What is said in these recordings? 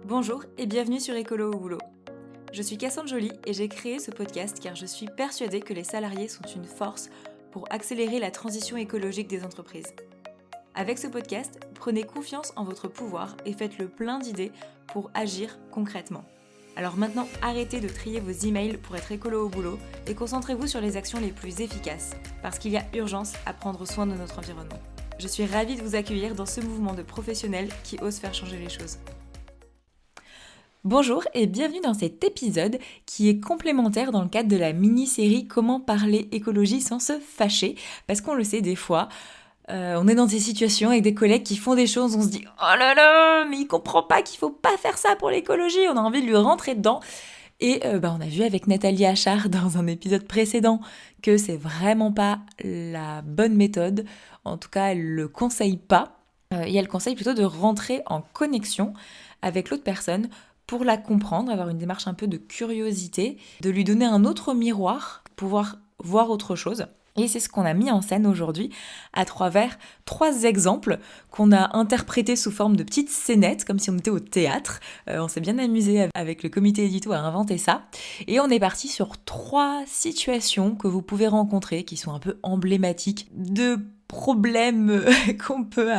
Bonjour et bienvenue sur Écolo au boulot. Je suis Cassandre Joly et j'ai créé ce podcast car je suis persuadée que les salariés sont une force pour accélérer la transition écologique des entreprises. Avec ce podcast, prenez confiance en votre pouvoir et faites le plein d'idées pour agir concrètement. Alors maintenant, arrêtez de trier vos emails pour être écolo au boulot et concentrez-vous sur les actions les plus efficaces parce qu'il y a urgence à prendre soin de notre environnement. Je suis ravie de vous accueillir dans ce mouvement de professionnels qui osent faire changer les choses. Bonjour et bienvenue dans cet épisode qui est complémentaire dans le cadre de la mini-série Comment parler écologie sans se fâcher. Parce qu'on le sait des fois, on est dans des situations avec des collègues qui font des choses, on se dit « Oh là là, mais il comprend pas qu'il faut pas faire ça pour l'écologie !» On a envie de lui rentrer dedans. Et on a vu avec Nathalie Achard dans un épisode précédent que c'est vraiment pas la bonne méthode. En tout cas, elle le conseille pas. Et elle conseille plutôt de rentrer en connexion avec l'autre personne pour la comprendre, avoir une démarche un peu de curiosité, de lui donner un autre miroir, pouvoir voir autre chose. Et c'est ce qu'on a mis en scène aujourd'hui à travers 3 exemples qu'on a interprétés sous forme de petites scénettes, comme si on était au théâtre. On s'est bien amusé avec le comité édito à inventer ça. Et on est parti sur 3 situations que vous pouvez rencontrer, qui sont un peu emblématiques de problèmes qu'on peut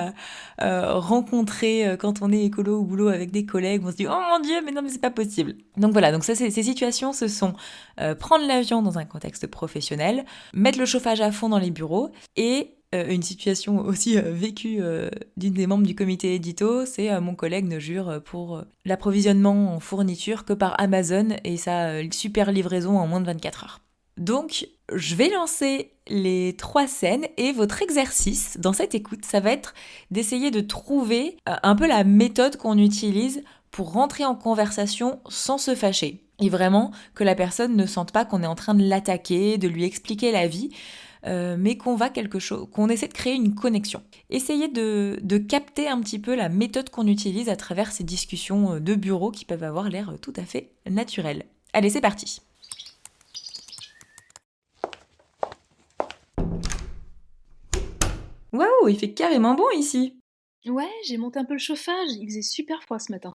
rencontrer quand on est écolo au boulot avec des collègues. On se dit « Oh mon Dieu, mais non, mais c'est pas possible !» Donc voilà, donc ça, ces situations, ce sont prendre l'avion dans un contexte professionnel, mettre le chauffage à fond dans les bureaux et une situation aussi vécue d'une des membres du comité édito, c'est mon collègue ne jure pour l'approvisionnement en fourniture que par Amazon et sa super livraison en moins de 24 heures. Donc, je vais lancer les 3 scènes et votre exercice dans cette écoute, ça va être d'essayer de trouver un peu la méthode qu'on utilise pour rentrer en conversation sans se fâcher. Et vraiment que la personne ne sente pas qu'on est en train de l'attaquer, de lui expliquer la vie, mais qu'on essaie de créer une connexion. Essayez de capter un petit peu la méthode qu'on utilise à travers ces discussions de bureau qui peuvent avoir l'air tout à fait naturelles. Allez, c'est parti! Waouh, il fait carrément bon ici! Ouais, j'ai monté un peu le chauffage, il faisait super froid ce matin.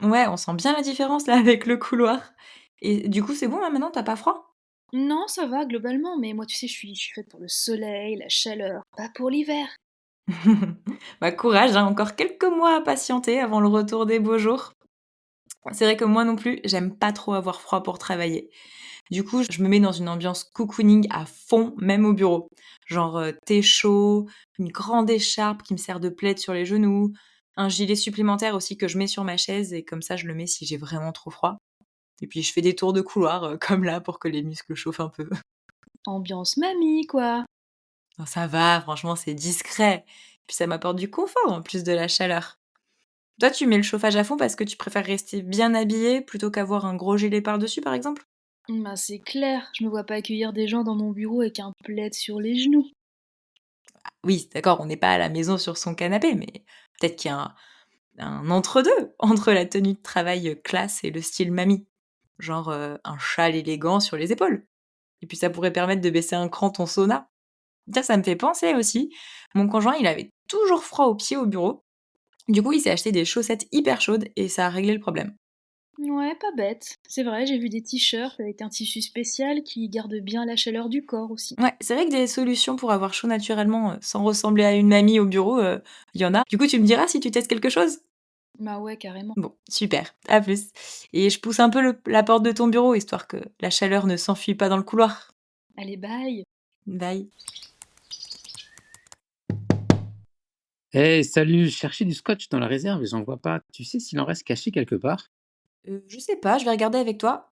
Ouais, on sent bien la différence là avec le couloir. Et du coup, c'est bon là maintenant, t'as pas froid? Non, ça va globalement, mais moi tu sais, je suis faite pour le soleil, la chaleur, pas pour l'hiver. Bah courage, hein, encore quelques mois à patienter avant le retour des beaux jours. C'est vrai que moi non plus, j'aime pas trop avoir froid pour travailler. Du coup, je me mets dans une ambiance cocooning à fond, même au bureau. Genre thé chaud, une grande écharpe qui me sert de plaid sur les genoux, un gilet supplémentaire aussi que je mets sur ma chaise et comme ça je le mets si j'ai vraiment trop froid. Et puis je fais des tours de couloir comme là pour que les muscles chauffent un peu. Ambiance mamie, quoi. Non, ça va, franchement, c'est discret. Puis ça m'apporte du confort en plus de la chaleur. Toi, tu mets le chauffage à fond parce que tu préfères rester bien habillé plutôt qu'avoir un gros gilet par-dessus, par exemple? Bah c'est clair, je me vois pas accueillir des gens dans mon bureau avec un plaid sur les genoux. Oui, d'accord, on n'est pas à la maison sur son canapé, mais peut-être qu'il y a un entre-deux entre la tenue de travail classe et le style mamie. Genre un châle élégant sur les épaules. Et puis ça pourrait permettre de baisser un cran ton sauna. Tiens, ça me fait penser aussi, mon conjoint, il avait toujours froid aux pieds au bureau. Du coup, il s'est acheté des chaussettes hyper chaudes et ça a réglé le problème. Ouais, pas bête. C'est vrai, j'ai vu des t-shirts avec un tissu spécial qui garde bien la chaleur du corps aussi. Ouais, c'est vrai que des solutions pour avoir chaud naturellement, sans ressembler à une mamie au bureau, il y en a. Du coup, tu me diras si tu testes quelque chose? Bah ouais, carrément. Bon, super, à plus. Et je pousse un peu la porte de ton bureau, histoire que la chaleur ne s'enfuit pas dans le couloir. Allez, bye. Bye. Eh salut, je cherchais du scotch dans la réserve et j'en vois pas. Tu sais s'il en reste caché quelque part? Je sais pas, je vais regarder avec toi.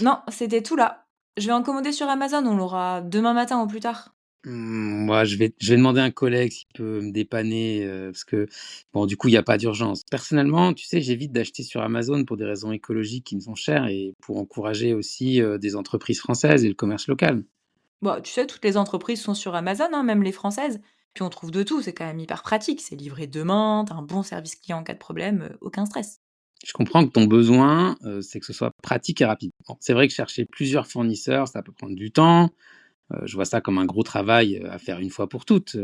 Non, c'était tout là. Je vais en commander sur Amazon, on l'aura demain matin ou plus tard. Moi, je vais demander à un collègue s'il peut me dépanner, parce que, bon, du coup, il y a pas d'urgence. Personnellement, tu sais, j'évite d'acheter sur Amazon pour des raisons écologiques qui me sont chères et pour encourager aussi, des entreprises françaises et le commerce local. Bah, tu sais, toutes les entreprises sont sur Amazon, hein, même les françaises. Puis on trouve de tout, c'est quand même hyper pratique. C'est livré demain, t'as un bon service client en cas de problème, aucun stress. Je comprends que ton besoin, c'est que ce soit pratique et rapide. Bon, c'est vrai que chercher plusieurs fournisseurs, ça peut prendre du temps. Je vois ça comme un gros travail, à faire une fois pour toutes.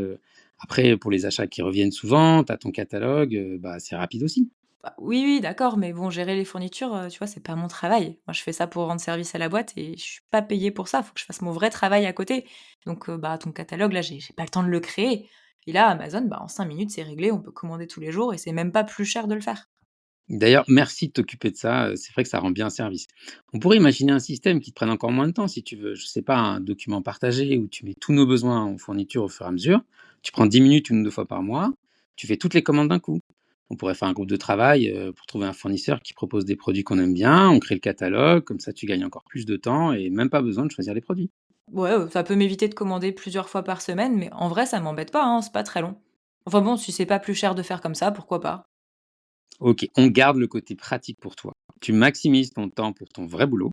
Après pour les achats qui reviennent souvent, tu as ton catalogue, bah, c'est rapide aussi. Bah, oui, oui, d'accord, mais bon, gérer les fournitures, tu vois, c'est pas mon travail. Moi, je fais ça pour rendre service à la boîte et je suis pas payée pour ça. Faut que je fasse mon vrai travail à côté. Donc, bah, ton catalogue, là, j'ai pas le temps de le créer. Et là, Amazon, bah, en 5 minutes, c'est réglé, on peut commander tous les jours et c'est même pas plus cher de le faire. D'ailleurs, merci de t'occuper de ça, c'est vrai que ça rend bien service. On pourrait imaginer un système qui te prenne encore moins de temps si tu veux. Je sais pas, un document partagé où tu mets tous nos besoins en fourniture au fur et à mesure. Tu prends 10 minutes 1 ou 2 fois par mois, tu fais toutes les commandes d'un coup. On pourrait faire un groupe de travail, pour trouver un fournisseur qui propose des produits qu'on aime bien, on crée le catalogue, comme ça tu gagnes encore plus de temps et même pas besoin de choisir les produits. Ouais, ça peut m'éviter de commander plusieurs fois par semaine, mais en vrai, ça m'embête pas, hein, c'est pas très long. Enfin bon, si c'est pas plus cher de faire comme ça, pourquoi pas? OK, on garde le côté pratique pour toi. Tu maximises ton temps pour ton vrai boulot,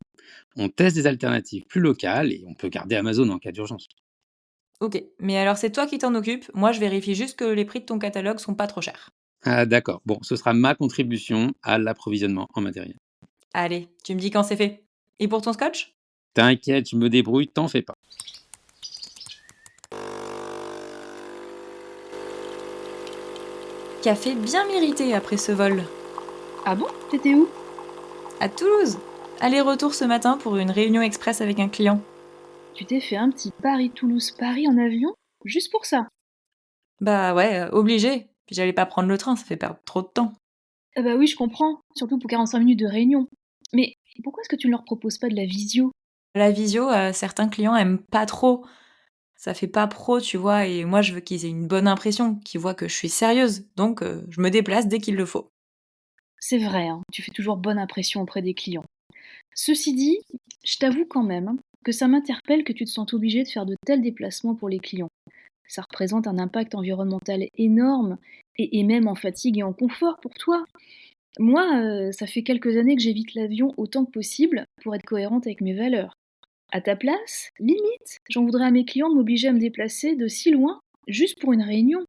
on teste des alternatives plus locales et on peut garder Amazon en cas d'urgence. OK, mais alors c'est toi qui t'en occupes, moi je vérifie juste que les prix de ton catalogue sont pas trop chers. Ah d'accord, bon, ce sera ma contribution à l'approvisionnement en matériel. Allez, tu me dis quand c'est fait. Et pour ton scotch? T'inquiète, je me débrouille, t'en fais pas. Café bien mérité après ce vol. Ah bon? T'étais où? À Toulouse. Aller-retour ce matin pour une réunion express avec un client. Tu t'es fait un petit Paris-Toulouse-Paris en avion? Juste pour ça? Bah ouais, obligé. Puis j'allais pas prendre le train, ça fait perdre trop de temps. Ah bah oui, je comprends, surtout pour 45 minutes de réunion. Mais pourquoi est-ce que tu ne leur proposes pas de la visio? La visio, certains clients aiment pas trop. Ça fait pas pro, tu vois, et moi je veux qu'ils aient une bonne impression, qu'ils voient que je suis sérieuse. Donc je me déplace dès qu'il le faut. C'est vrai, hein, tu fais toujours bonne impression auprès des clients. Ceci dit, je t'avoue quand même, hein, que ça m'interpelle que tu te sentes obligé de faire de tels déplacements pour les clients. Ça représente un impact environnemental énorme et même en fatigue et en confort pour toi. Moi, ça fait quelques années que j'évite l'avion autant que possible pour être cohérente avec mes valeurs. À ta place, limite, j'en voudrais à mes clients de m'obliger à me déplacer de si loin juste pour une réunion.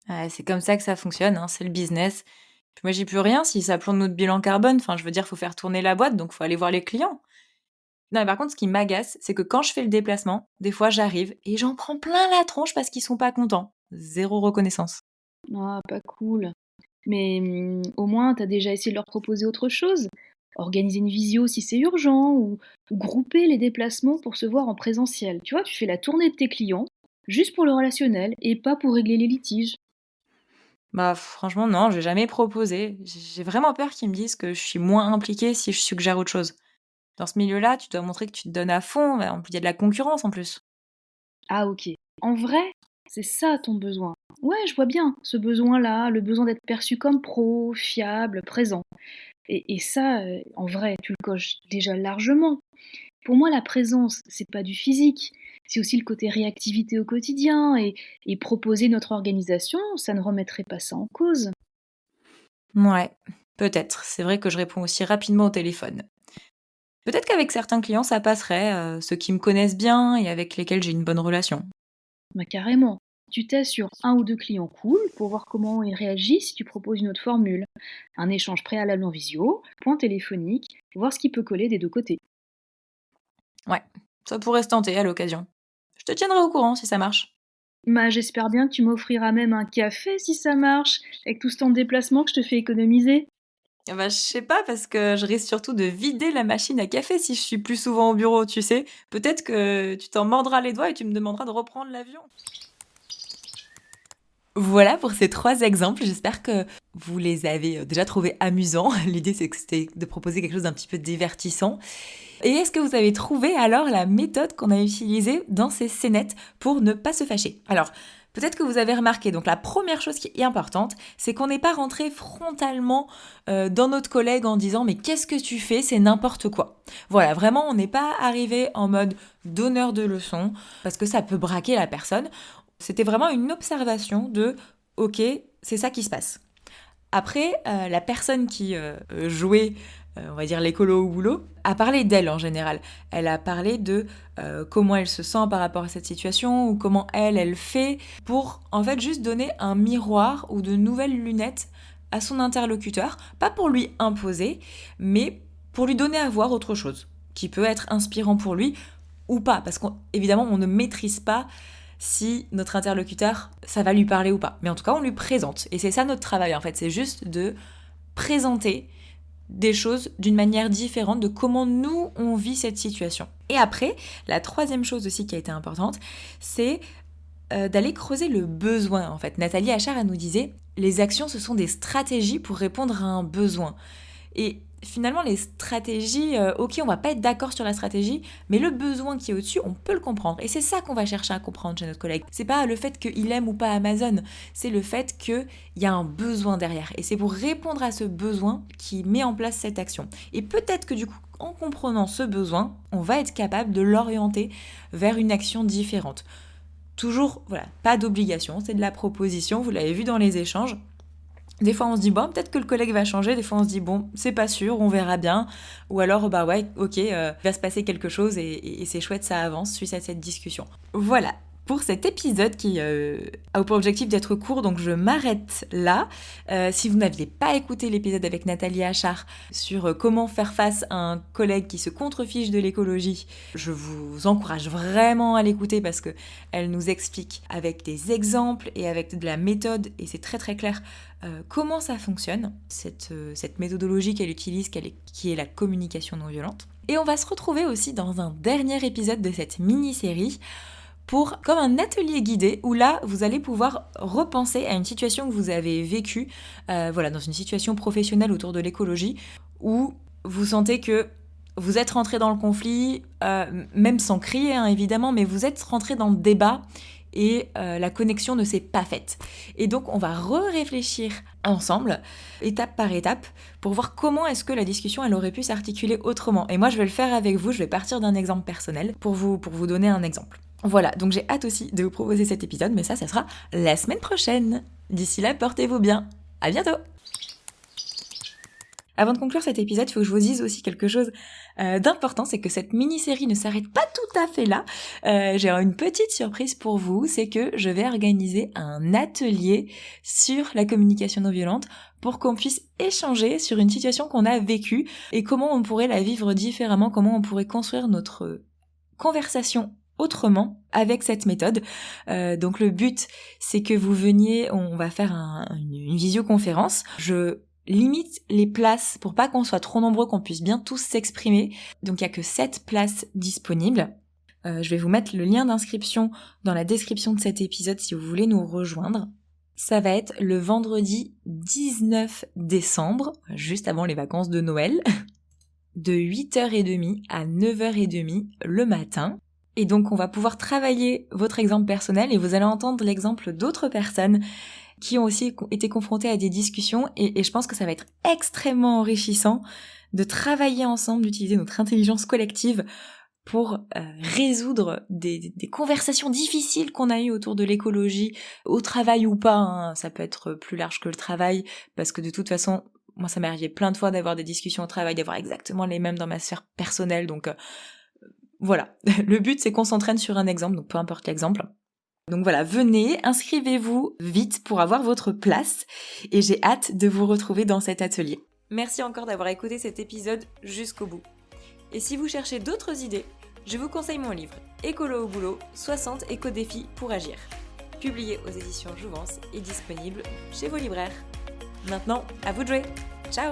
Ouais, c'est comme ça que ça fonctionne, hein, c'est le business. Puis moi j'y peux rien si ça plombe notre bilan carbone. Enfin, je veux dire, faut faire tourner la boîte, donc faut aller voir les clients. Non, mais par contre, ce qui m'agace, c'est que quand je fais le déplacement, des fois j'arrive et j'en prends plein la tronche parce qu'ils sont pas contents. Zéro reconnaissance. Ah, pas cool. Mais au moins, t'as déjà essayé de leur proposer autre chose? Organiser une visio si c'est urgent, ou grouper les déplacements pour se voir en présentiel. Tu vois, tu fais la tournée de tes clients, juste pour le relationnel, et pas pour régler les litiges. Bah franchement, non, j'ai jamais proposé. J'ai vraiment peur qu'ils me disent que je suis moins impliquée si je suggère autre chose. Dans ce milieu-là, tu dois montrer que tu te donnes à fond. Bah, il y a de la concurrence en plus. Ah ok. En vrai, c'est ça ton besoin. Ouais, je vois bien, ce besoin-là, le besoin d'être perçu comme pro, fiable, présent. Et ça, en vrai, tu le coches déjà largement. Pour moi, la présence, c'est pas du physique, c'est aussi le côté réactivité au quotidien et proposer notre organisation, ça ne remettrait pas ça en cause. Ouais, peut-être. C'est vrai que je réponds aussi rapidement au téléphone. Peut-être qu'avec certains clients, ça passerait, ceux qui me connaissent bien et avec lesquels j'ai une bonne relation. Bah, carrément. Tu testes sur un ou deux clients cool pour voir comment ils réagissent si tu proposes une autre formule. Un échange préalable en visio, point téléphonique, voir ce qui peut coller des deux côtés. Ouais, ça pourrait se tenter à l'occasion. Je te tiendrai au courant si ça marche. Bah, j'espère bien que tu m'offriras même un café si ça marche, avec tout ce temps de déplacement que je te fais économiser. Ah bah, je sais pas parce que je risque surtout de vider la machine à café si je suis plus souvent au bureau, tu sais. Peut-être que tu t'en mordras les doigts et tu me demanderas de reprendre l'avion. Voilà pour ces 3 exemples. J'espère que vous les avez, déjà trouvés amusants. L'idée, c'était de proposer quelque chose d'un petit peu divertissant. Et est-ce que vous avez trouvé alors la méthode qu'on a utilisée dans ces scénettes pour ne pas se fâcher? Alors, peut-être que vous avez remarqué, donc la première chose qui est importante, c'est qu'on n'est pas rentré frontalement dans notre collègue en disant «Mais qu'est-ce que tu fais? C'est n'importe quoi». Voilà, vraiment, on n'est pas arrivé en mode donneur de leçons, parce que ça peut braquer la personne. C'était vraiment une observation de «Ok, c'est ça qui se passe». Après, la personne qui jouait, on va dire l'écolo au boulot, a parlé d'elle en général. Elle a parlé de comment elle se sent par rapport à cette situation ou comment elle fait pour en fait juste donner un miroir ou de nouvelles lunettes à son interlocuteur, pas pour lui imposer, mais pour lui donner à voir autre chose qui peut être inspirant pour lui ou pas, parce qu'évidemment on ne maîtrise pas si notre interlocuteur, ça va lui parler ou pas. Mais en tout cas, on lui présente. Et c'est ça notre travail, en fait. C'est juste de présenter des choses d'une manière différente de comment nous on vit cette situation. Et après, la troisième chose aussi qui a été importante, c'est d'aller creuser le besoin en fait. Nathalie Achard, elle nous disait, les actions ce sont des stratégies pour répondre à un besoin. Et finalement les stratégies, ok on va pas être d'accord sur la stratégie, mais le besoin qui est au-dessus, on peut le comprendre. Et c'est ça qu'on va chercher à comprendre chez notre collègue. C'est pas le fait qu'il aime ou pas Amazon, c'est le fait qu'il y a un besoin derrière. Et c'est pour répondre à ce besoin qu'il met en place cette action. Et peut-être que du coup, en comprenant ce besoin, on va être capable de l'orienter vers une action différente. Toujours, voilà, pas d'obligation, c'est de la proposition, vous l'avez vu dans les échanges. Des fois on se dit bon peut-être que le collègue va changer, des fois on se dit bon c'est pas sûr, on verra bien, ou alors bah ouais ok va se passer quelque chose et c'est chouette, ça avance suite à cette discussion. Voilà pour cet épisode qui a pour objectif d'être court, donc je m'arrête là. Si vous n'aviez pas écouté l'épisode avec Nathalie Achard sur comment faire face à un collègue qui se contrefiche de l'écologie, je vous encourage vraiment à l'écouter parce que elle nous explique avec des exemples et avec de la méthode, et c'est très très clair comment ça fonctionne, cette méthodologie qu'elle utilise, qui est la communication non violente. Et on va se retrouver aussi dans un dernier épisode de cette mini-série comme un atelier guidé où là, vous allez pouvoir repenser à une situation que vous avez vécue, dans une situation professionnelle autour de l'écologie, où vous sentez que vous êtes rentré dans le conflit, même sans crier évidemment, mais vous êtes rentré dans le débat et la connexion ne s'est pas faite. Et donc on va réfléchir ensemble, étape par étape, pour voir comment est-ce que la discussion elle aurait pu s'articuler autrement. Et moi je vais le faire avec vous, je vais partir d'un exemple personnel pour vous donner un exemple. Voilà, donc j'ai hâte aussi de vous proposer cet épisode, mais ça sera la semaine prochaine. D'ici là, portez-vous bien. À bientôt! Avant de conclure cet épisode, il faut que je vous dise aussi quelque chose d'important, c'est que cette mini-série ne s'arrête pas tout à fait là. J'ai une petite surprise pour vous, c'est que je vais organiser un atelier sur la communication non violente pour qu'on puisse échanger sur une situation qu'on a vécue et comment on pourrait la vivre différemment, comment on pourrait construire notre conversation autrement avec cette méthode. Donc le but, c'est que vous veniez, on va faire une visioconférence. Je limite les places pour pas qu'on soit trop nombreux, qu'on puisse bien tous s'exprimer. Donc il y a que 7 places disponibles. Je vais vous mettre le lien d'inscription dans la description de cet épisode si vous voulez nous rejoindre. Ça va être le vendredi 19 décembre, juste avant les vacances de Noël, de 8h30 à 9h30 le matin. Et donc on va pouvoir travailler votre exemple personnel et vous allez entendre l'exemple d'autres personnes qui ont aussi été confrontées à des discussions et je pense que ça va être extrêmement enrichissant de travailler ensemble, d'utiliser notre intelligence collective pour résoudre des conversations difficiles qu'on a eues autour de l'écologie, au travail ou pas, hein. Ça peut être plus large que le travail parce que de toute façon, moi ça m'est arrivé plein de fois d'avoir des discussions au travail, d'avoir exactement les mêmes dans ma sphère personnelle, donc voilà, le but c'est qu'on s'entraîne sur un exemple, donc peu importe l'exemple. Donc voilà, venez, inscrivez-vous vite pour avoir votre place et j'ai hâte de vous retrouver dans cet atelier. Merci encore d'avoir écouté cet épisode jusqu'au bout. Et si vous cherchez d'autres idées, je vous conseille mon livre Écolo au boulot, 60 éco-défis pour agir. Publié aux éditions Jouvence et disponible chez vos libraires. Maintenant, à vous de jouer. Ciao!